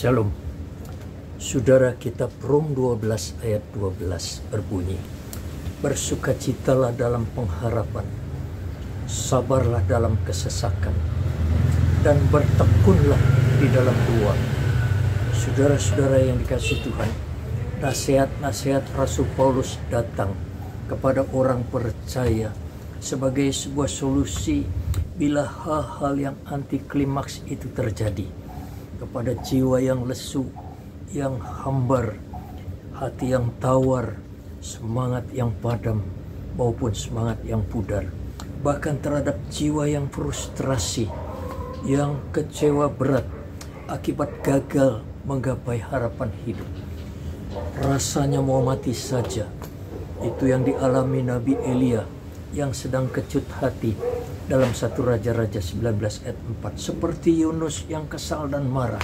Shalom. Saudara, kitab Rom 12 ayat 12 berbunyi, bersukacitalah dalam pengharapan, sabarlah dalam kesesakan, dan bertekunlah di dalam doa. Saudara-saudara yang dikasihi Tuhan, nasihat-nasihat Rasul Paulus datang kepada orang percaya sebagai sebuah solusi bila hal-hal yang anti klimaks itu terjadi kepada jiwa yang lesu, yang hambar, hati yang tawar, semangat yang padam maupun semangat yang pudar, bahkan terhadap jiwa yang frustrasi, yang kecewa berat akibat gagal menggapai harapan hidup. Rasanya mau mati saja. Itu yang dialami Nabi Elia yang sedang kecut hati dalam 1 Raja-Raja 19 ayat 4. Seperti Yunus yang kesal dan marah,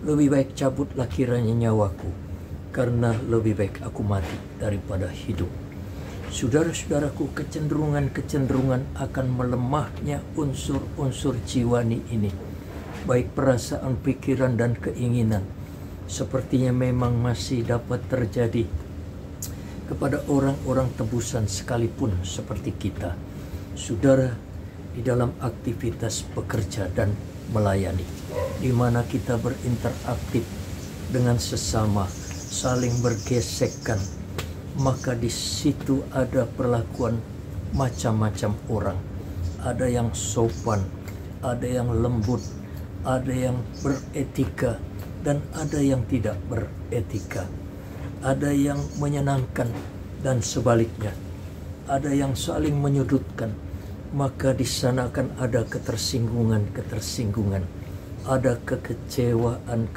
lebih baik cabutlah kiranya nyawaku, karena lebih baik aku mati daripada hidup. Saudara-saudaraku, kecenderungan akan melemahnya unsur-unsur jiwani ini, baik perasaan, pikiran, dan keinginan, sepertinya memang masih dapat terjadi kepada orang-orang tebusan sekalipun seperti kita. Saudara, di dalam aktivitas bekerja dan melayani, di mana kita berinteraktif dengan sesama, saling bergesekan, maka di situ ada perlakuan macam-macam orang. Ada yang sopan, ada yang lembut, ada yang beretika, dan ada yang tidak beretika. Ada yang menyenangkan dan sebaliknya. Ada yang saling menyudutkan, maka di sana akan ada ketersinggungan, ada kekecewaan,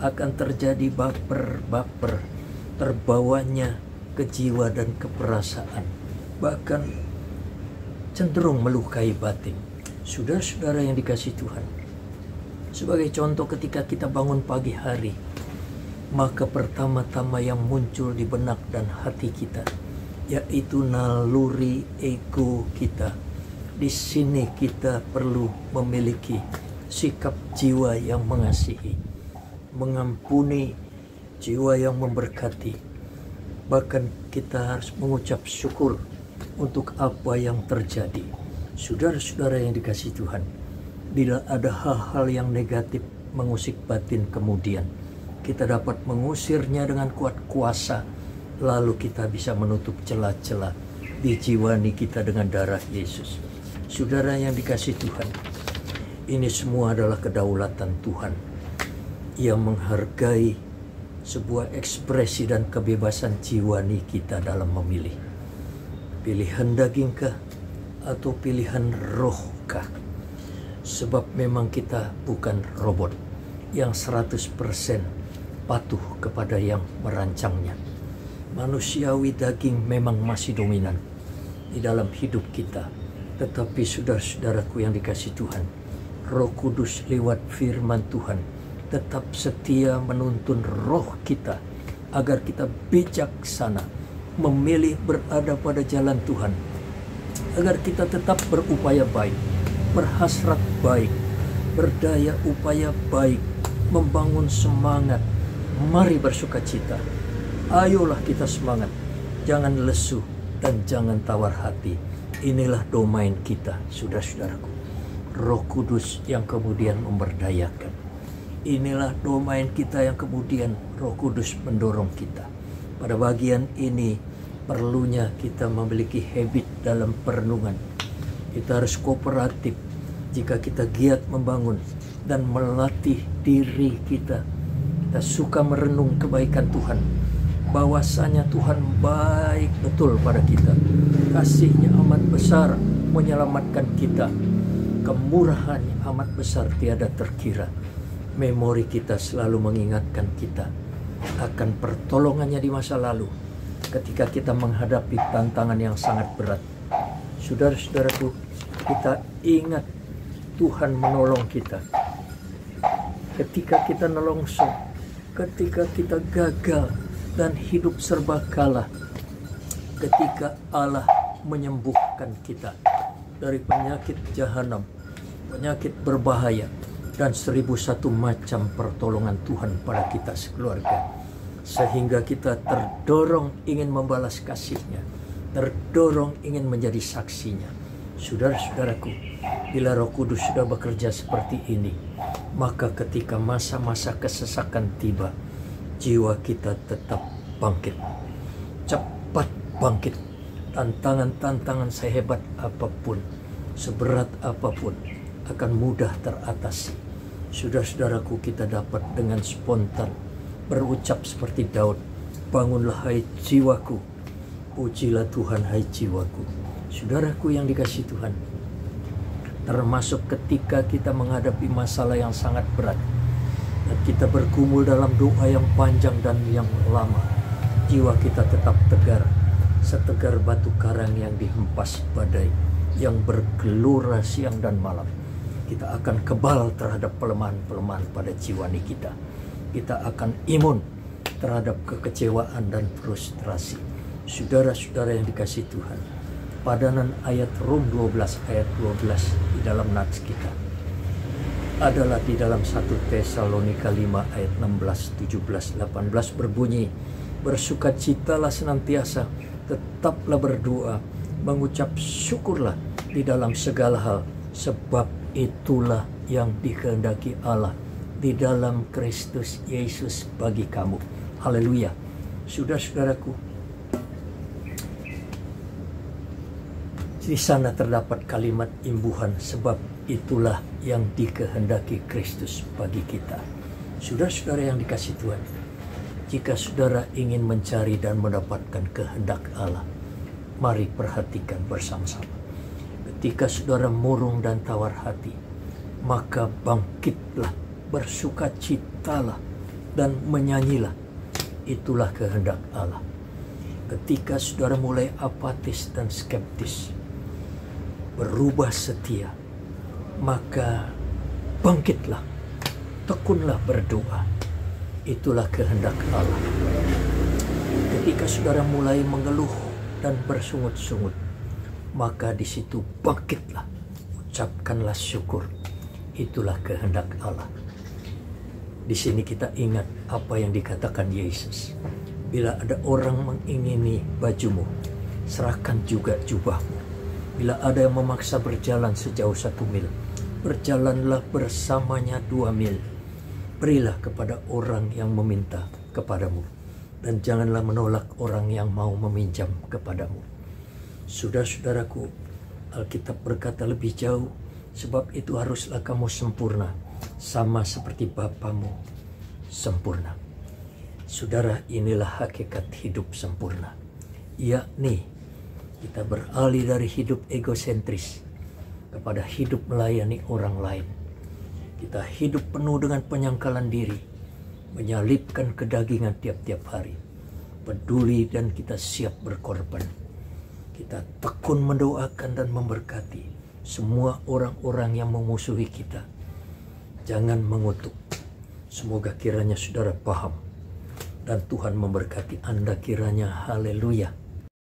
akan terjadi baper, terbawanya ke jiwa dan keperasaan, bahkan cenderung melukai batin. Saudara-saudara yang dikasihi Tuhan, sebagai contoh, ketika kita bangun pagi hari, maka pertama-tama yang muncul di benak dan hati kita yaitu naluri ego kita. Di sini kita perlu memiliki sikap jiwa yang mengasihi, mengampuni, jiwa yang memberkati. Bahkan kita harus mengucap syukur untuk apa yang terjadi. Saudara-saudara yang dikasihi Tuhan, bila ada hal-hal yang negatif mengusik batin, kemudian kita dapat mengusirnya dengan kuat kuasa, lalu kita bisa menutup celah-celah di jiwani kita dengan darah Yesus. Saudara yang dikasihi Tuhan, ini semua adalah kedaulatan Tuhan yang menghargai sebuah ekspresi dan kebebasan jiwani kita dalam memilih. Pilihan dagingkah atau pilihan rohkah? Sebab memang kita bukan robot yang 100% patuh kepada yang merancangnya. Manusiawi daging memang masih dominan di dalam hidup kita. Tetapi saudara-saudaraku yang dikasihi Tuhan, Roh Kudus lewat firman Tuhan tetap setia menuntun roh kita agar kita bijaksana memilih berada pada jalan Tuhan, agar kita tetap berupaya baik, berhasrat baik, berdaya upaya baik, membangun semangat. Mari bersukacita. Ayolah kita semangat, jangan lesu dan jangan tawar hati. Inilah domain kita, saudara-saudaraku. Roh Kudus yang kemudian memberdayakan. Inilah domain kita yang kemudian Roh Kudus mendorong kita. Pada bagian ini perlunya kita memiliki habit dalam perenungan. Kita harus kooperatif jika kita giat membangun dan melatih diri kita. Kita suka merenung kebaikan Tuhan, bahwasanya Tuhan baik betul pada kita. Kasih-Nya amat besar menyelamatkan kita. Kemurahan-Nya amat besar tiada terkira. Memori kita selalu mengingatkan kita akan pertolongan-Nya di masa lalu ketika kita menghadapi tantangan yang sangat berat. Saudara-saudaraku, kita ingat Tuhan menolong kita ketika kita nelongso, ketika kita gagal dan hidup serba kalah, ketika Allah menyembuhkan kita dari penyakit jahanam, penyakit berbahaya, dan 1001 macam pertolongan Tuhan pada kita sekeluarga, sehingga kita terdorong ingin membalas kasih-Nya, terdorong ingin menjadi saksinya. Saudara-saudaraku, bila Roh Kudus sudah bekerja seperti ini, maka ketika masa-masa kesesakan tiba, jiwa kita tetap bangkit, cepat bangkit. Tantangan-tantangan sehebat apapun, seberat apapun, akan mudah teratasi. Saudara-saudaraku, kita dapat dengan spontan berucap seperti Daud, bangunlah hai jiwaku, pujilah Tuhan hai jiwaku. Saudaraku yang dikasihi Tuhan, termasuk ketika kita menghadapi masalah yang sangat berat dan kita bergumul dalam doa yang panjang dan yang lama, jiwa kita tetap tegar, setegar batu karang yang dihempas badai, yang bergelora siang dan malam. Kita akan kebal terhadap pelemahan-pelemahan pada jiwani kita. Kita akan imun terhadap kekecewaan dan frustrasi. Saudara-saudara yang dikasihi Tuhan, padanan ayat Rom 12 ayat 12 di dalam nats kita adalah di dalam 1 Tesalonika 5 ayat 16, 17, 18 berbunyi, bersukacitalah senantiasa, tetaplah berdoa, mengucap syukurlah di dalam segala hal, sebab itulah yang dikehendaki Allah di dalam Kristus Yesus bagi kamu. Haleluya. Saudara-saudaraku, di sana terdapat kalimat imbuhan, sebab itulah yang dikehendaki Kristus bagi kita. Saudara-saudara yang dikasihi Tuhan, jika saudara ingin mencari dan mendapatkan kehendak Allah, mari perhatikan bersama-sama. Ketika saudara murung dan tawar hati, maka bangkitlah, bersukacitalah, dan menyanyilah. Itulah kehendak Allah. Ketika saudara mulai apatis dan skeptis, berubah setia, maka bangkitlah, tekunlah berdoa. Itulah kehendak Allah. Ketika saudara mulai mengeluh dan bersungut-sungut, maka di situ bangkitlah, ucapkanlah syukur. Itulah kehendak Allah. Di sini kita ingat apa yang dikatakan Yesus. Bila ada orang mengingini bajumu, serahkan juga jubahmu. Bila ada yang memaksa berjalan sejauh 1 mil, berjalanlah bersamanya 2 mil. Berilah kepada orang yang meminta kepadamu, dan janganlah menolak orang yang mau meminjam kepadamu. Saudara-saudaraku, Alkitab berkata lebih jauh, sebab itu haruslah kamu sempurna, sama seperti Bapamu sempurna. Saudara, inilah hakikat hidup sempurna, yakni kita beralih dari hidup egosentris kepada hidup melayani orang lain. Kita hidup penuh dengan penyangkalan diri, menyalipkan kedagingan tiap-tiap hari, peduli dan kita siap berkorban. Kita tekun mendoakan dan memberkati semua orang-orang yang memusuhi kita. Jangan mengutuk. Semoga kiranya saudara paham dan Tuhan memberkati Anda kiranya. Haleluya.